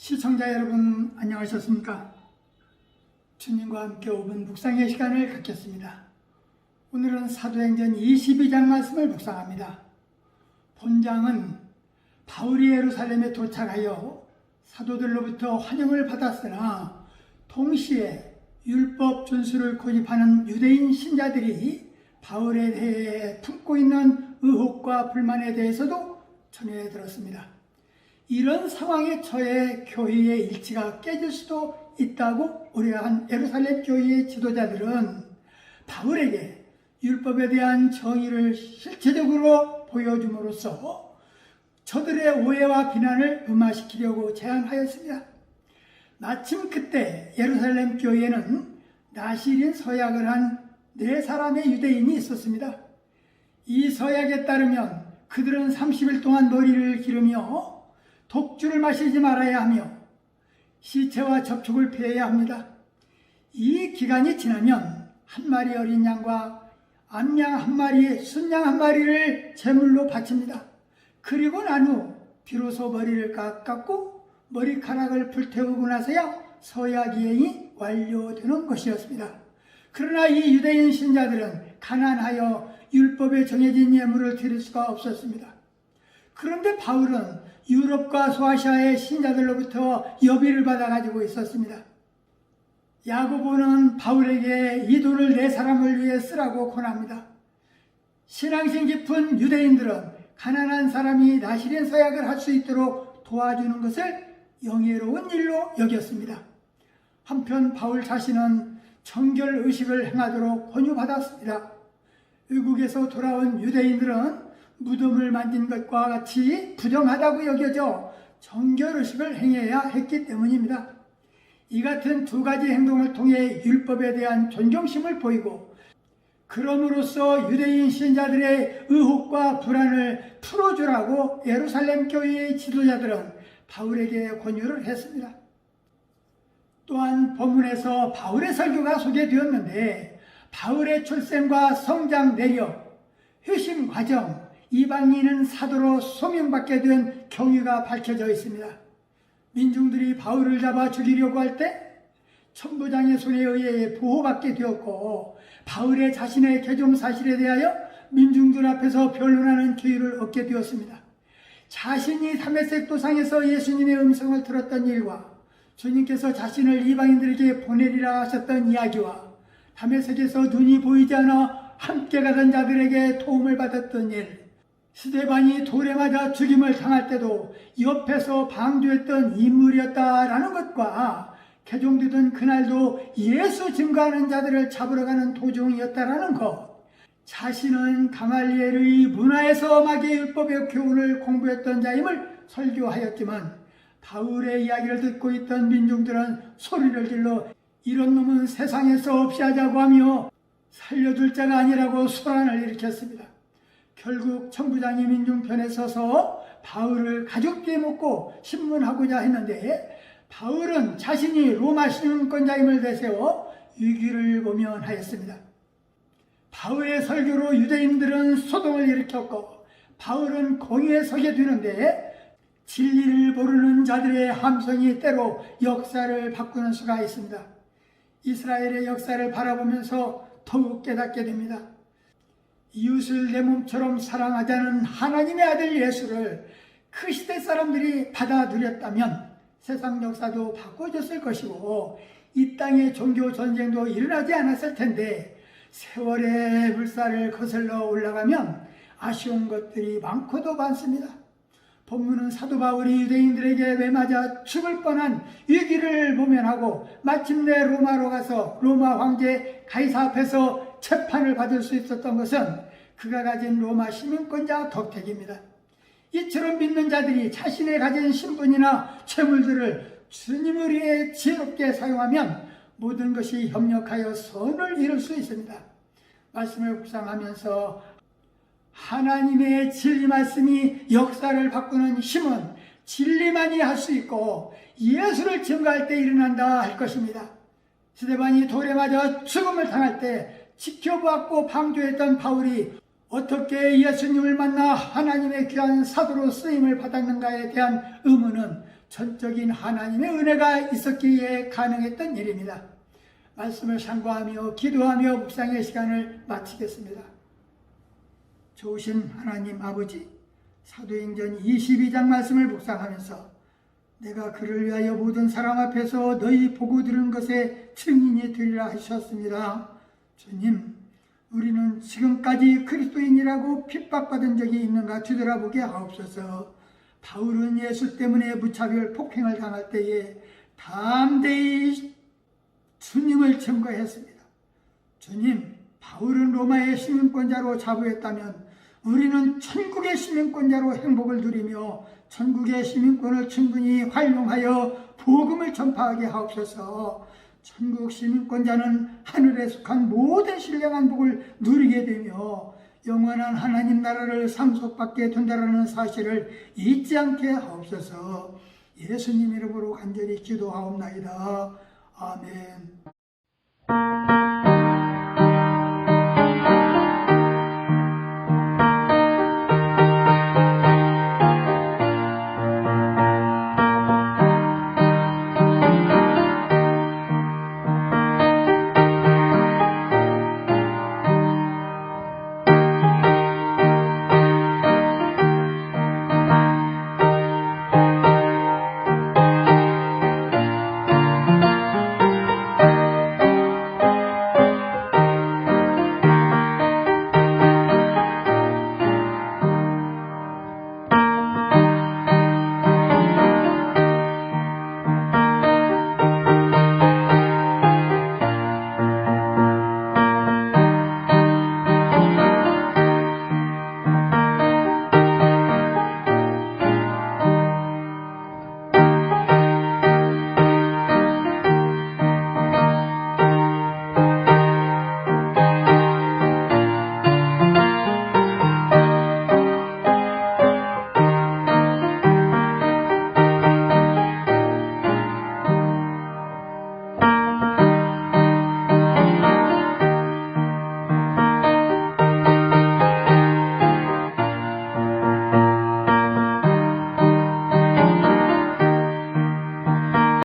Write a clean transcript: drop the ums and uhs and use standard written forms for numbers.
시청자 여러분 안녕하셨습니까? 주님과 함께 5분 묵상의 시간을 갖겠습니다. 오늘은 사도행전 22장 말씀을 묵상합니다. 본장은 바울이 예루살렘에 도착하여 사도들로부터 환영을 받았으나 동시에 율법 준수를 고집하는 유대인 신자들이 바울에 대해 품고 있는 의혹과 불만에 대해서도 전해 들었습니다. 이런 상황에 처해 교회의 일치가 깨질 수도 있다고 우려한 예루살렘 교회의 지도자들은 바울에게 율법에 대한 정의를 실체적으로 보여줌으로써 저들의 오해와 비난을 무마시키려고 제안하였습니다. 마침 그때 예루살렘 교회에는 나실인 서약을 한 4사람의 유대인이 있었습니다. 이 서약에 따르면 그들은 30일 동안 머리를 기르며 독주를 마시지 말아야 하며 시체와 접촉을 피해야 합니다. 이 기간이 지나면 한 마리 어린 양과 암양 한 마리, 순양 한 마리를 제물로 바칩니다. 그리고 난 후 비로소 머리를 깎고 머리카락을 불태우고 나서야 서약 이행이 완료되는 것이었습니다. 그러나 이 유대인 신자들은 가난하여 율법에 정해진 예물을 드릴 수가 없었습니다. 그런데 바울은 유럽과 소아시아의 신자들로부터 여비를 받아가지고 있었습니다. 야고보는 바울에게 이 돈을 4사람을 위해 쓰라고 권합니다. 신앙심 깊은 유대인들은 가난한 사람이 나실인 서약을 할 수 있도록 도와주는 것을 영예로운 일로 여겼습니다. 한편 바울 자신은 정결의식을 행하도록 권유받았습니다. 외국에서 돌아온 유대인들은 무덤을 만진 것과 같이 부정하다고 여겨져 정결의식을 행해야 했기 때문입니다. 이 같은 2가지 행동을 통해 율법에 대한 존경심을 보이고 그럼으로써 유대인 신자들의 의혹과 불안을 풀어주라고 예루살렘 교회의 지도자들은 바울에게 권유를 했습니다. 또한 본문에서 바울의 설교가 소개되었는데 바울의 출생과 성장 내력, 휴심 과정, 이방인은 사도로 소명받게 된 경위가 밝혀져 있습니다. 민중들이 바울을 잡아 죽이려고 할 때 천부장의 손에 의해 보호받게 되었고 바울의 자신의 개종 사실에 대하여 민중들 앞에서 변론하는 기회를 얻게 되었습니다. 자신이 다메섹 도상에서 예수님의 음성을 들었던 일과 주님께서 자신을 이방인들에게 보내리라 하셨던 이야기와 다메섹에서 눈이 보이지 않아 함께 가던 자들에게 도움을 받았던 일, 스데반이 돌에 맞아 죽임을 당할 때도 옆에서 방조했던 인물이었다라는 것과 개종되던 그날도 예수 증거하는 자들을 잡으러 가는 도중이었다라는 것, 자신은 가말리엘의 문화에서 마귀의 율법의 교훈을 공부했던 자임을 설교하였지만 바울의 이야기를 듣고 있던 민중들은 소리를 질러 이런 놈은 세상에서 없이 하자고 하며 살려둘 자가 아니라고 소란을 일으켰습니다. 결국 천부장이 민중 편에 서서 바울을 가족끼리 묻고 신문하고자 했는데 바울은 자신이 로마 시민권자임을 내세워 위기를 모면하였습니다. 바울의 설교로 유대인들은 소동을 일으켰고 바울은 공의에 서게 되는데 진리를 모르는 자들의 함성이 때로 역사를 바꾸는 수가 있습니다. 이스라엘의 역사를 바라보면서 더욱 깨닫게 됩니다. 이웃을 내 몸처럼 사랑하자는 하나님의 아들 예수를 그 시대 사람들이 받아 누렸다면 세상 역사도 바꿔졌을 것이고 이 땅에 종교 전쟁도 일어나지 않았을 텐데 세월의 물살을 거슬러 올라가면 아쉬운 것들이 많고도 많습니다. 본문은 사도 바울이 유대인들에게 매맞아 죽을 뻔한 위기를 모면하고 마침내 로마로 가서 로마 황제 가이사 앞에서 재판을 받을 수 있었던 것은 그가 가진 로마 시민권자 덕택입니다. 이처럼 믿는 자들이 자신의 가진 신분이나 재물들을 주님을 위해 지혜롭게 사용하면 모든 것이 협력하여 선을 이룰 수 있습니다. 말씀을 묵상하면서 하나님의 진리 말씀이 역사를 바꾸는 힘은 진리만이 할 수 있고 예수를 증거할 때 일어난다 할 것입니다. 스데반이 돌에 맞아 죽음을 당할 때 지켜보았고 방조했던 바울이 어떻게 예수님을 만나 하나님의 귀한 사도로 쓰임을 받았는가에 대한 의문은 전적인 하나님의 은혜가 있었기에 가능했던 일입니다. 말씀을 상고하며 기도하며 묵상의 시간을 마치겠습니다. 좋으신 하나님 아버지, 사도행전 22장 말씀을 묵상하면서 내가 그를 위하여 모든 사람 앞에서 너희 보고 들은 것에 증인이 되리라 하셨습니다. 주님, 우리는 지금까지 그리스도인이라고 핍박받은 적이 있는가 뒤돌아보게 하옵소서. 바울은 예수 때문에 무차별 폭행을 당할 때에 담대히 주님을 증거했습니다. 주님, 바울은 로마의 시민권자로 자부했다면 우리는 천국의 시민권자로 행복을 누리며 천국의 시민권을 충분히 활용하여 복음을 전파하게 하옵소서. 천국 시민권자는 하늘에 속한 모든 신령한 복을 누리게 되며 영원한 하나님 나라를 상속받게 된다는 사실을 잊지 않게 하옵소서. 예수님 이름으로 간절히 기도하옵나이다. 아멘.